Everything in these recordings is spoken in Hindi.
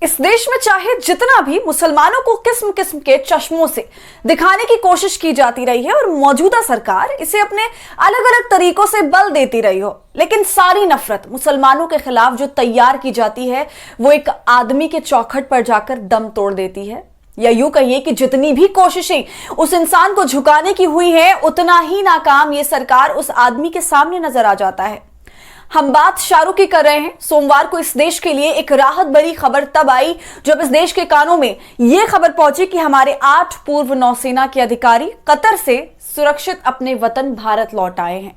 इस देश में चाहे जितना भी मुसलमानों को किस्म किस्म के चश्मों से दिखाने की कोशिश की जाती रही है और मौजूदा सरकार इसे अपने अलग अलग तरीकों से बल देती रही हो, लेकिन सारी नफरत मुसलमानों के खिलाफ जो तैयार की जाती है वो एक आदमी के चौखट पर जाकर दम तोड़ देती है। या यूं कहिए कि जितनी भी कोशिशें उस इंसान को झुकाने की हुई है, उतना ही नाकाम ये सरकार उस आदमी के सामने नजर आ जाता है। हम बात शाहरुख की कर रहे हैं। सोमवार को इस देश के लिए एक राहत भरी खबर तब आई जब इस देश के कानों में यह खबर पहुंची कि हमारे 8 पूर्व नौसेना के अधिकारी कतर से सुरक्षित अपने वतन भारत लौट आए हैं।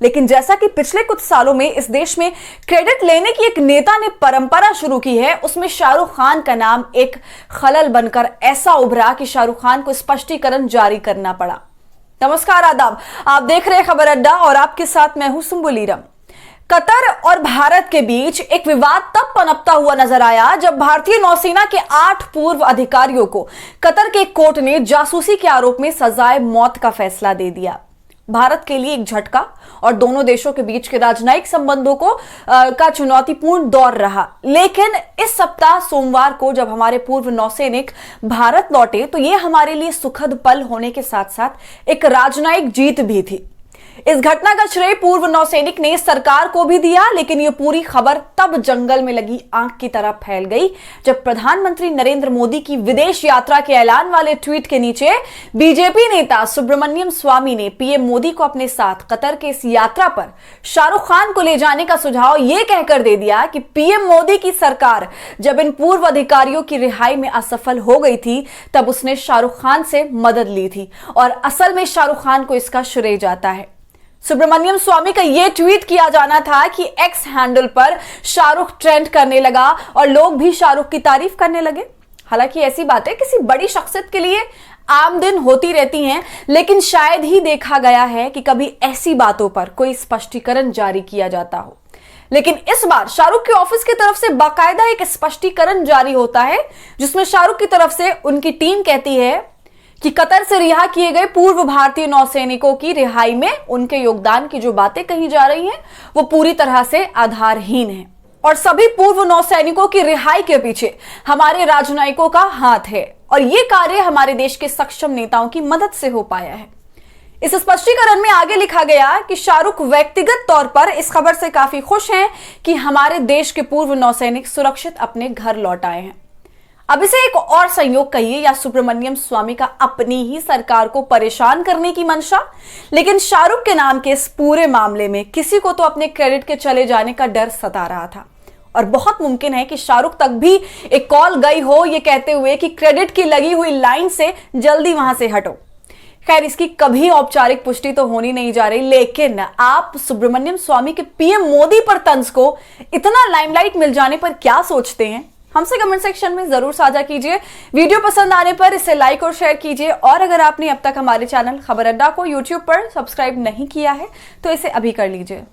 लेकिन जैसा कि पिछले कुछ सालों में इस देश में क्रेडिट लेने की एक नेता ने परंपरा शुरू की है, उसमें शाहरुख खान का नाम एक खलल बनकर ऐसा उभरा कि शाहरुख खान को स्पष्टीकरण जारी करना पड़ा। नमस्कार, आदाब, आप देख रहे हैं खबर अड्डा और आपके साथ मैं हूं सुम्बुलीरम। कतर और भारत के बीच एक विवाद तब पनपता हुआ नजर आया जब भारतीय नौसेना के 8 पूर्व अधिकारियों को कतर के कोर्ट ने जासूसी के आरोप में सजाए मौत का फैसला दे दिया। भारत के लिए एक झटका और दोनों देशों के बीच के राजनयिक संबंधों का चुनौतीपूर्ण दौर रहा। लेकिन इस सप्ताह सोमवार को जब हमारे पूर्व नौसैनिक भारत लौटे तो यह हमारे लिए सुखद पल होने के साथ साथ एक राजनयिक जीत भी थी। इस घटना का श्रेय पूर्व नौसैनिक ने सरकार को भी दिया, लेकिन यह पूरी खबर तब जंगल में लगी आंख की तरह फैल गई जब प्रधानमंत्री नरेंद्र मोदी की विदेश यात्रा के ऐलान वाले ट्वीट के नीचे बीजेपी नेता सुब्रमण्यम स्वामी ने पीएम मोदी को अपने साथ कतर के इस यात्रा पर शाहरुख खान को ले जाने का सुझाव यह कहकर दे दिया कि पीएम मोदी की सरकार जब इन पूर्व अधिकारियों की रिहाई में असफल हो गई थी तब उसने शाहरुख खान से मदद ली थी और असल में शाहरुख खान को इसका श्रेय जाता है। सुब्रमण्यम स्वामी का यह ट्वीट किया जाना था कि एक्स हैंडल पर शाहरुख ट्रेंड करने लगा और लोग भी शाहरुख की तारीफ करने लगे। हालांकि ऐसी बातें किसी बड़ी शख्सियत के लिए आम दिन होती रहती हैं, लेकिन शायद ही देखा गया है कि कभी ऐसी बातों पर कोई स्पष्टीकरण जारी किया जाता हो। लेकिन इस बार शाहरुख के ऑफिस की तरफ से बाकायदा एक स्पष्टीकरण जारी होता है जिसमें शाहरुख की तरफ से उनकी टीम कहती है कि कतर से रिहा किए गए पूर्व भारतीय नौसैनिकों की रिहाई में उनके योगदान की जो बातें कही जा रही हैं वो पूरी तरह से आधारहीन है और सभी पूर्व नौसैनिकों की रिहाई के पीछे हमारे राजनयिकों का हाथ है और ये कार्य हमारे देश के सक्षम नेताओं की मदद से हो पाया है। इस स्पष्टीकरण में आगे लिखा गया कि शाहरुख व्यक्तिगत तौर पर इस खबर से काफी खुश हैं कि हमारे देश के पूर्व नौसैनिक सुरक्षित अपने घर लौट आए हैं। अब इसे एक और संयोग कहिए या सुब्रमण्यम स्वामी का अपनी ही सरकार को परेशान करने की मंशा, लेकिन शाहरुख के नाम के इस पूरे मामले में किसी को तो अपने क्रेडिट के चले जाने का डर सता रहा था और बहुत मुमकिन है कि शाहरुख तक भी एक कॉल गई हो ये कहते हुए कि क्रेडिट की लगी हुई लाइन से जल्दी वहां से हटो। खैर, इसकी कभी औपचारिक पुष्टि तो होनी नहीं जा रही, लेकिन आप सुब्रमण्यम स्वामी के पीएम मोदी पर तंज को इतना लाइमलाइट मिल जाने पर क्या सोचते हैं? हमसे कमेंट सेक्शन में जरूर साझा कीजिए। वीडियो पसंद आने पर इसे लाइक और शेयर कीजिए और अगर आपने अब तक हमारे चैनल खबर अड्डा को यूट्यूब पर सब्सक्राइब नहीं किया है तो इसे अभी कर लीजिए।